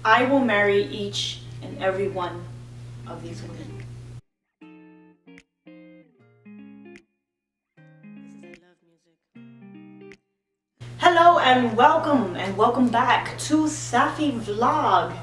I will marry each and every one of these women. Hello and welcome back to Safi Vlog.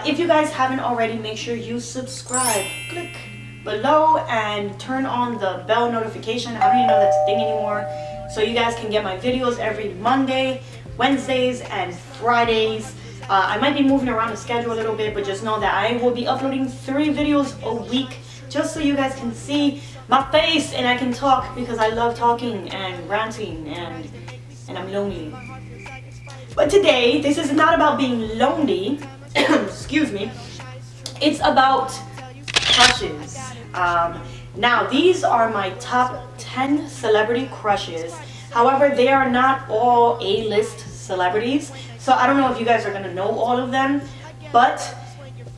If you guys haven't already, make sure you subscribe. Click below and turn on the bell notification. I don't even know that's a thing anymore. So you guys can get my videos every Monday, Wednesdays, and Fridays. I might be moving around the schedule a little bit, but just know that I will be uploading 3 videos a week just so you guys can see my face and I can talk, because I love talking and ranting and I'm lonely. But today, this is not about being lonely. Excuse me. It's about crushes. Now, these are my top 10 celebrity crushes. However, they are not all A-list celebrities, so I don't know if you guys are gonna know all of them, but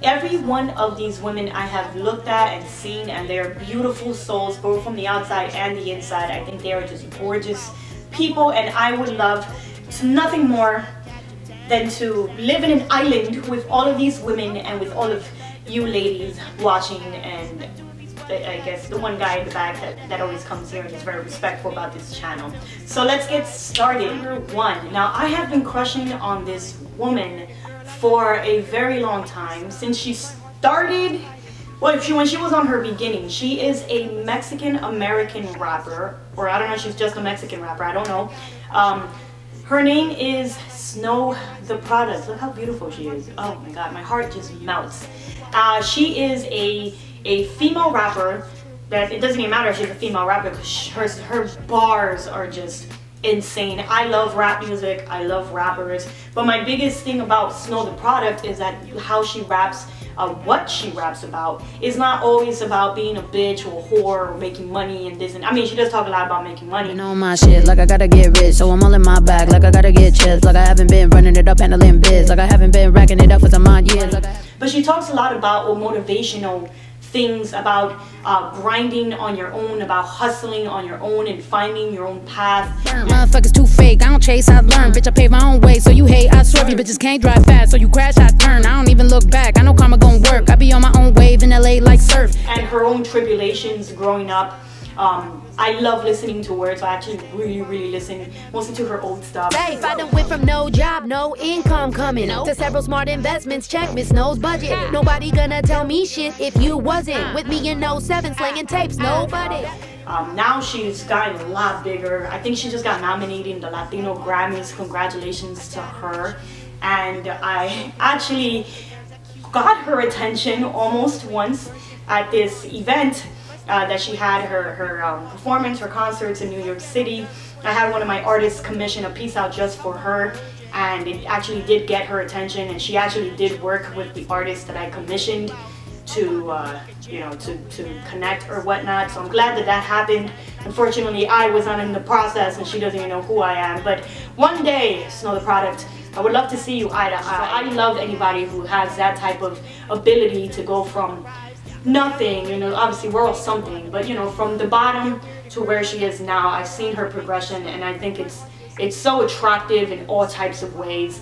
every one of these women I have looked at and seen, and they're beautiful souls, both from the outside and the inside. I think they are just gorgeous people, and I would love nothing more than to live in an island with all of these women and with all of you ladies watching, and I guess the one guy in the back that always comes here and is very respectful about this channel. So let's get started. Number 1. Now, I have been crushing on this woman for a very long time, since she started, well, when she was on her beginning. She is a Mexican-American rapper, or I don't know if she's just a Mexican rapper, I don't know. Her name is SnowthaProduct. Look how beautiful she is. Oh my god, my heart just melts. She is a female rapper. That it doesn't even matter if she's a female rapper, because her bars are just insane. I love rap music, I love rappers, but my biggest thing about SnowthaProduct is that how she raps, what she raps about is not always about being a bitch or a whore or making money and this, and I mean, she does talk a lot about making money. You know my shit, like I gotta get rich, so I'm all in my bag, like I gotta get chips, like I haven't been running it up, handling biz, like I haven't been racking it up for some odd years. But she talks a lot about motivational things, about grinding on your own, about hustling on your own and finding your own path. Motherfuckers too fake, I don't chase, I learn. Bitch, I pave my own way, so you hate, I swerve. You bitches can't drive fast, so you crash, I turn. I don't even look back, I know karma gon' work. I be on my own wave in LA like surf. And her own tribulations growing up. I love listening to her, so I actually really listen mostly to her old stuff. Safe, I done went from no job, no income coming to several smart investments. Check Miss Snow's budget. Nobody gonna tell me shit if you wasn't with me in 07 slinging tapes. Nobody. Now she's gotten a lot bigger. I think she just got nominated in the Latino Grammys. Congratulations to her. And I actually got her attention almost once at this event that she had, her performance, her concerts in New York City. I had one of my artists commission a piece out just for her, and it actually did get her attention, and she actually did work with the artist that I commissioned to you know, to connect or whatnot. So I'm glad that happened. Unfortunately, I was not in the process, and she doesn't even know who I am. But one day, SnowthaProduct, I would love to see you eye to eye. I love anybody who has that type of ability to go from nothing, you know, obviously we're all something, but you know, from the bottom to where she is now. I've seen her progression, and I think it's so attractive in all types of ways.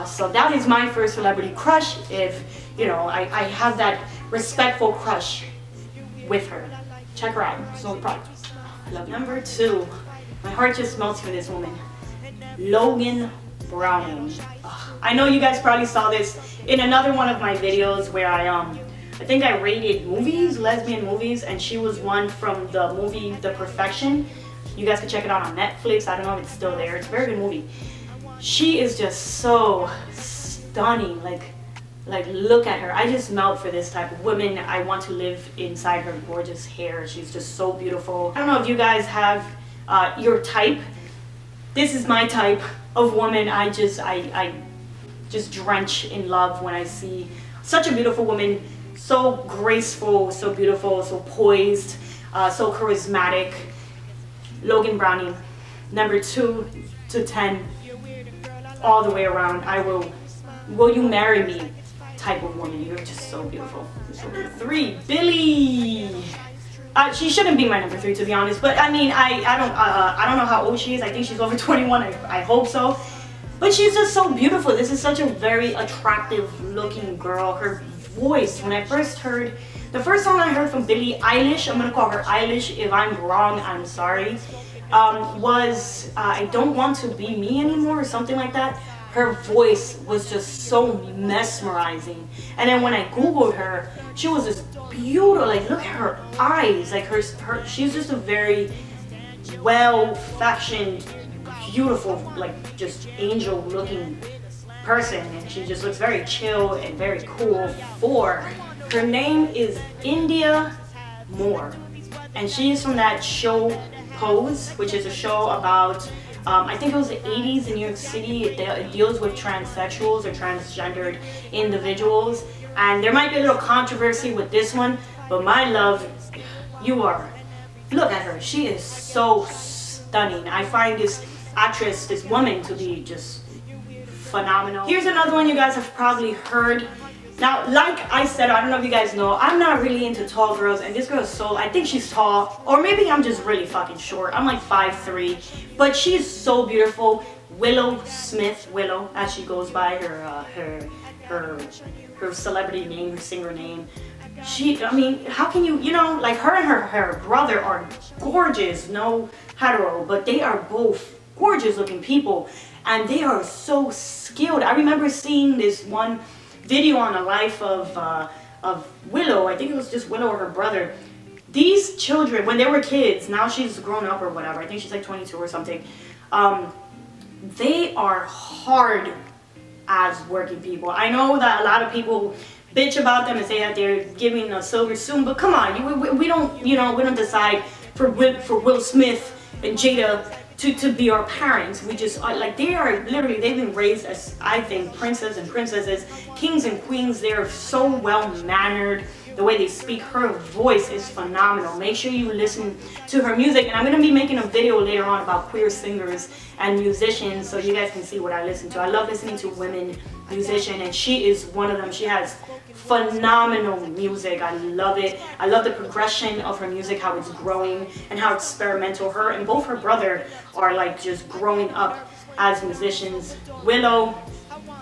So that is my first celebrity crush. If you know, I have that respectful crush with her. Check her out. SnowthaProduct. I love you. Number 2, my heart just melts for this woman, Logan Browning. I know you guys probably saw this in another one of my videos where I think I rated movies, lesbian movies, and she was one from the movie The Perfection. You guys can check it out on Netflix. I don't know if it's still there. It's a very good movie. She is just so stunning. Like look at her. I just melt for this type of woman. I want to live inside her gorgeous hair. She's just so beautiful. I don't know if you guys have your type. This is my type of woman. I just drench in love when I see such a beautiful woman. So graceful, so beautiful, so poised, so charismatic. Logan Browning, number 2 to 10, all the way around. Will you marry me type of woman. You're just so beautiful. You're so beautiful. 3, Billie. She shouldn't be my number 3, to be honest, but I mean, I don't know how old she is. I think she's over 21. I hope so. But she's just so beautiful. This is such a very attractive looking girl. Her voice, when I first heard, the first song I heard from Billie Eilish, I'm gonna call her Eilish, if I'm wrong, I'm sorry, was I Don't Want to Be Me Anymore or something like that. Her voice was just so mesmerizing. And then when I Googled her, she was just beautiful. Like, look at her eyes. Like, she's just a very well-fashioned, beautiful, like, just angel-looking person. And she just looks very chill and very cool. Her name is Indya Moore. And she is from that show Pose, which is a show about I think it was the 80s in New York City. It deals with transsexuals or transgendered individuals. And there might be a little controversy with this one, but my love, look at her. She is so stunning. I find this actress, this woman, to be just phenomenal. Here's another one you guys have probably heard. Now, like I said, I don't know if you guys know, I'm not really into tall girls, and this girl is so, I think she's tall, or maybe I'm just really fucking short. I'm like 5'3", but she's so beautiful. Willow Smith, Willow, as she goes by her celebrity name, her singer name. I mean, how can you know, like her and her brother are gorgeous, no hetero, but they are both gorgeous looking people, and they are so skilled. I remember seeing this one video on the life of Willow. I think it was just Willow or her brother. These children, when they were kids, now she's grown up or whatever, I think she's like 22 or something, they are hard as working people. I know that a lot of people bitch about them and say that they're giving a silver spoon, but come on, we don't, we don't decide for Will Smith and Jada to be our parents. We just like, they are literally, they've been raised as, I think, princes and princesses, kings and queens. They're so well mannered. The way they speak, her voice is phenomenal. Make sure you listen to her music, and I'm going to be making a video later on about queer singers and musicians, so you guys can see what I listen to. I love listening to women musicians, and she is one of them. She has phenomenal music. I love it. I love the progression of her music, how it's growing and how experimental her and both her brother are like just growing up as musicians. Willow,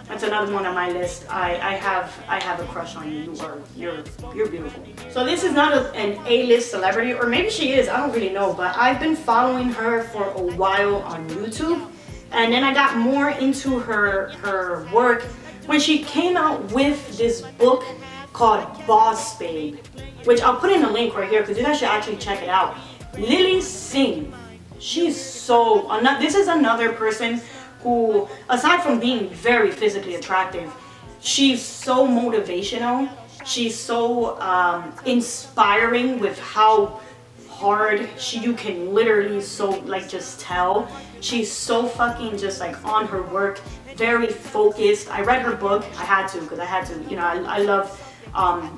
that's another one on my list. I have a crush on you. You're beautiful. So this is not an A-list celebrity, or maybe she is, I don't really know, but I've been following her for a while on YouTube, and then I got more into her work when she came out with this book called Boss Babe, which I'll put in a link right here because you guys should actually check it out. Lilly Singh, she's so, this is another person who, aside from being very physically attractive, she's so motivational. She's so inspiring with how hard you can literally just tell. She's so fucking just like on her work, very focused. I read her book. I had to, because I had to, I love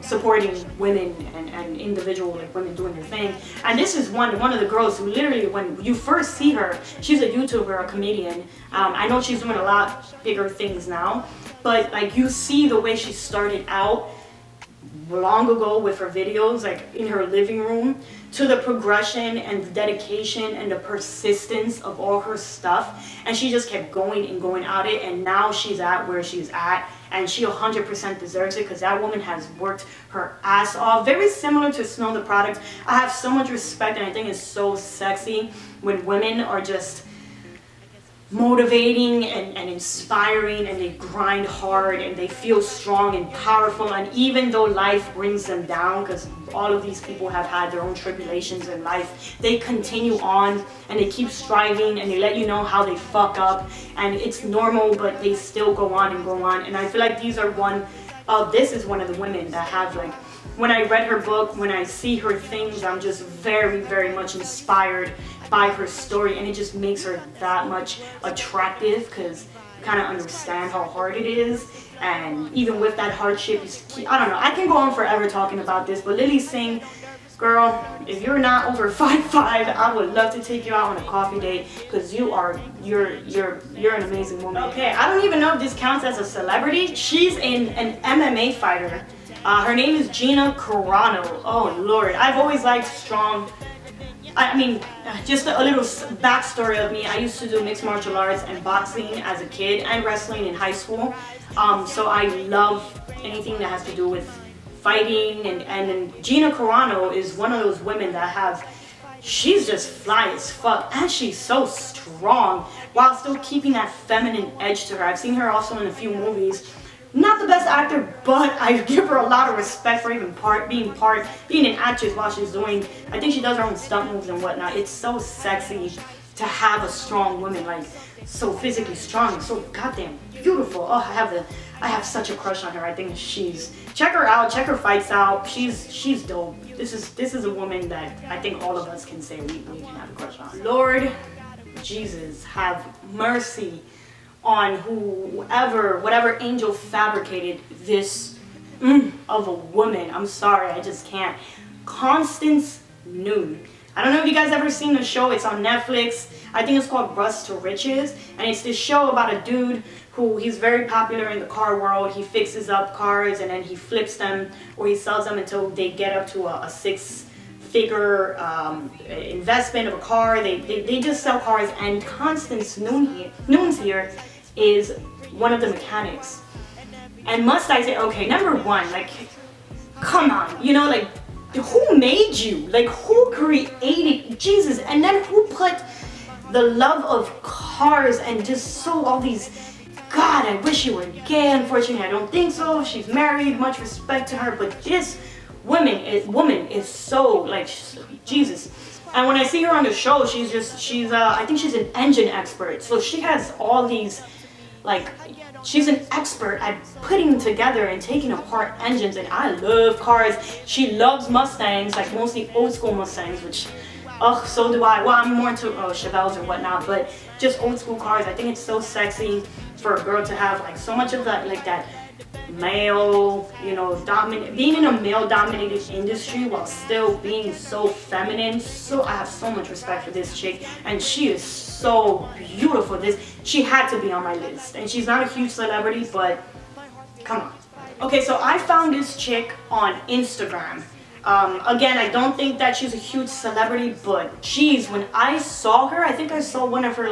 supporting women and individual like women doing their thing. And this is one of the girls who literally, when you first see her, she's a YouTuber, a comedian. I know she's doing a lot bigger things now, but like you see the way she started out long ago with her videos, like in her living room, to the progression and the dedication and the persistence of all her stuff, and she just kept going and going at it, and now she's at where she's at, and she 100% deserves it, because that woman has worked her ass off. Very similar to SnowthaProduct. I have so much respect, and I think it's so sexy when women are just motivating and inspiring, and they grind hard and they feel strong and powerful, and even though life brings them down, because all of these people have had their own tribulations in life, they continue on and they keep striving, and they let you know how they fuck up, and it's normal, but they still go on and go on. And I feel like this is one of the women that have, like, when I read her book, when I see her things, I'm just very, very much inspired by her story, and it just makes her that much attractive, because you kind of understand how hard it is. And even with that hardship, I don't know, I can go on forever talking about this, but Lilly Singh, girl, if you're not over 5'5", I would love to take you out on a coffee date, because you're an amazing woman. Okay, I don't even know if this counts as a celebrity. She's an MMA fighter. Her name is Gina Carano. Oh Lord, I've always liked strong I mean, just a little backstory of me. I used to do mixed martial arts and boxing as a kid and wrestling in high school. So I love anything that has to do with fighting. And Gina Carano is one of those women that have, she's just fly as fuck. And she's so strong while still keeping that feminine edge to her. I've seen her also in a few movies. Not the best actor, but I give her a lot of respect for even being an actress while she's doing, I think she does her own stunt moves and whatnot. It's so sexy to have a strong woman, like so physically strong, so goddamn beautiful. Oh, I have such a crush on her. I think check her out, check her fights out. She's dope. This is a woman that I think all of us can say we can have a crush on. Lord Jesus, have mercy on whatever angel fabricated this of a woman. I'm sorry, I just can't. Constance Noon. I don't know if you guys ever seen the show. It's on Netflix. I think it's called Rust to Riches, and it's this show about a dude who he's very popular in the car world. He fixes up cars and then he flips them or he sells them until they get up to a six-figure investment of a car. They just sell cars, and Constance Nunes here is one of the mechanics. And must I say, okay, number one, like, come on, you know, like, who made you? Like, who created Jesus? And then who put the love of cars and just so all these, God, I wish you were gay. Unfortunately, I don't think so. She's married, much respect to her, but this woman is so, like, Jesus. And when I see her on the show, I think she's an engine expert. So she has all these, like, she's an expert at putting together and taking apart engines, and I love cars. She loves Mustangs, like mostly old school Mustangs, which, oh, so do I. Well, I'm more into Chevelles or whatnot, but just old school cars. I think it's so sexy for a girl to have like so much of that, like that male, you know, being in a male-dominated industry while still being so feminine. So I have so much respect for this chick, and she is so beautiful. She had to be on my list, and she's not a huge celebrity, but come on. Okay, so I found this chick on Instagram. Again, I don't think that she's a huge celebrity, but geez, when I saw her, I think I saw one of her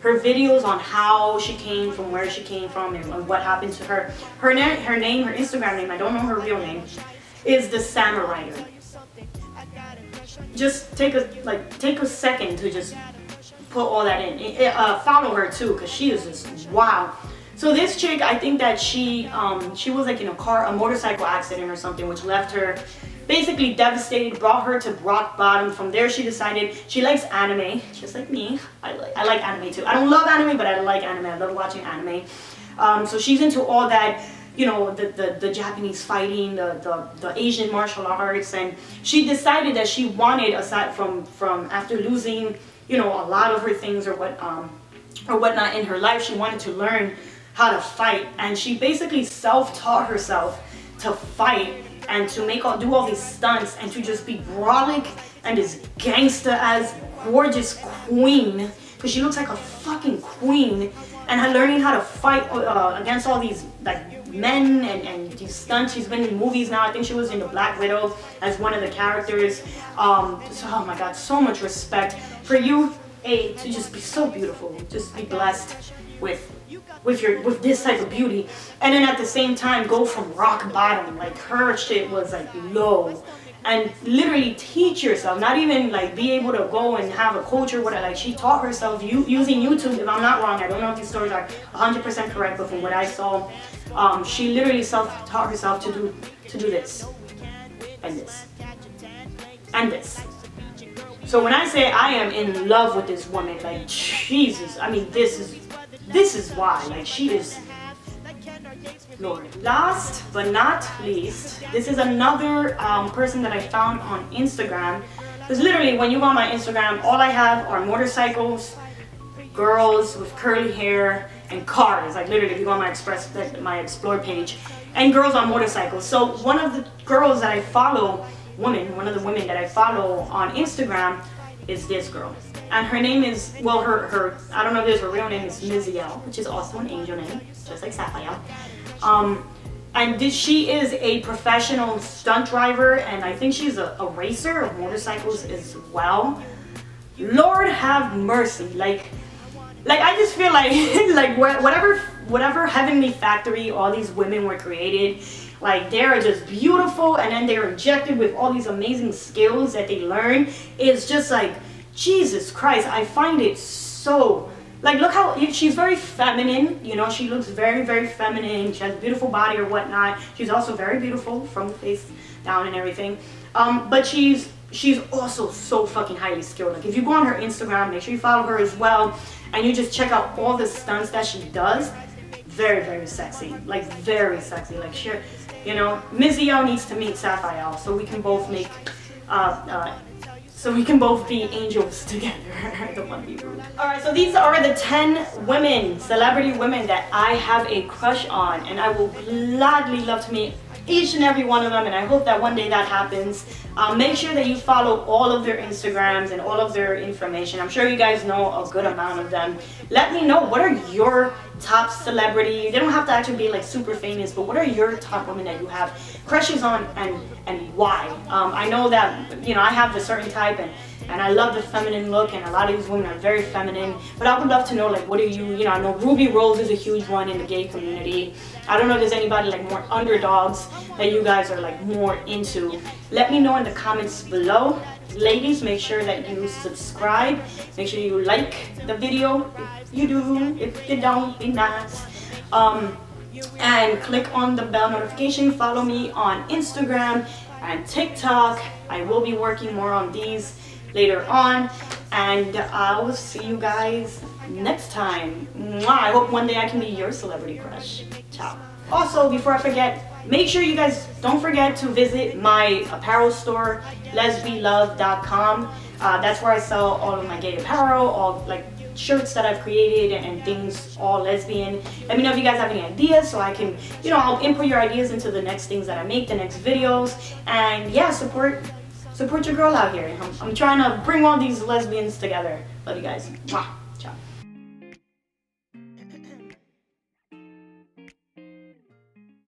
her videos on how she came from, where she came from, and what happened to her. Her Instagram name, I don't know her real name, is TheSamurider. Just take a second to just put all that in. Follow her too, because she is just wow. So this chick, I think that she was like in a motorcycle accident or something, which left her basically devastated, brought her to rock bottom. From there, she decided she likes anime, just like me. I like anime too. I don't love anime, but I like anime. I love watching anime. So she's into all that, you know, the Japanese fighting, the Asian martial arts, and she decided that she wanted, aside from after losing, you know, a lot of her things or whatnot in her life, she wanted to learn how to fight, and she basically self-taught herself to fight and to do all these stunts and to just be brolic and this gangsta-ass gorgeous queen, because she looks like a fucking queen, and her learning how to fight against all these like men and these stunts. She's been in movies now. I think she was in the Black Widow as one of the characters. So oh my God, so much respect for you, to just be so beautiful, just be blessed with this type of beauty, and then at the same time go from rock bottom. Like her shit was like low, and literally teach yourself, not even like be able to go and have a coach or whatever. Like she taught herself using YouTube. If I'm not wrong, I don't know if these stories are 100% correct, but from what I saw, she literally self-taught herself to do this and this and this. So when I say I am in love with this woman, like Jesus, I mean this is why, like she is Lord. Last but not least, this is another person that I found on Instagram. Because literally when you go on my Instagram, all I have are motorcycles, girls with curly hair, and cars. Like literally if you go on my Explore page, and girls on motorcycles. So one of the girls that I follow, one of the women that I follow on Instagram is this girl. And her name is, well, her I don't know if this, her real name is Miziel, which is also an angel name, just like Sapphire. she is a professional stunt driver, and I think she's a racer of motorcycles as well. Lord have mercy. Like I just feel like like whatever heavenly factory all these women were created, like they're just beautiful, and then they're injected with all these amazing skills that they learn. It's just like, Jesus Christ, I find it so, like, look how she's very feminine, you know, she looks very, very feminine. She has a beautiful body or whatnot. She's also very beautiful from the face down and everything. But she's also so fucking highly skilled. Like, if you go on her Instagram, make sure you follow her as well, and you just check out all the stunts that she does. Very, very sexy. Like, very sexy. Like, sure, you know, Mizziel needs to meet Sapphire, so we can both make so we can both be angels together. I don't want to be rude. Alright, so these are the 10 women, celebrity women, that I have a crush on, and I will gladly love to meet each and every one of them, and I hope that one day that happens. Make sure that you follow all of their Instagrams and all of their information. I'm sure you guys know a good amount of them. Let me know, what are your top celebrity? They don't have to actually be like super famous, but what are your top women that you have crushes on, and why? I know that, you know, I have a certain type, and I love the feminine look, and a lot of these women are very feminine, but I would love to know, like, what are you know, I know Ruby Rose is a huge one in the gay community. I don't know if there's anybody like more underdogs that you guys are like more into. Let me know in the comments below. Ladies, make sure that you subscribe. Make sure you like the video. If you do, if you don't, be nice. And click on the bell notification. Follow me on Instagram and TikTok. I will be working more on these later on, and I will see you guys next time. Mwah. I hope one day I can be your celebrity crush. Ciao. Also, before I forget, make sure you guys don't forget to visit my apparel store, lesbianlove.com. That's where I sell all of my gay apparel, all like shirts that I've created and things all lesbian. Let me know if you guys have any ideas, so I can, you know, I'll input your ideas into the next things that I make, the next videos. And yeah, support your girl out here. I'm trying to bring all these lesbians together. Love you guys. Mwah. Ciao.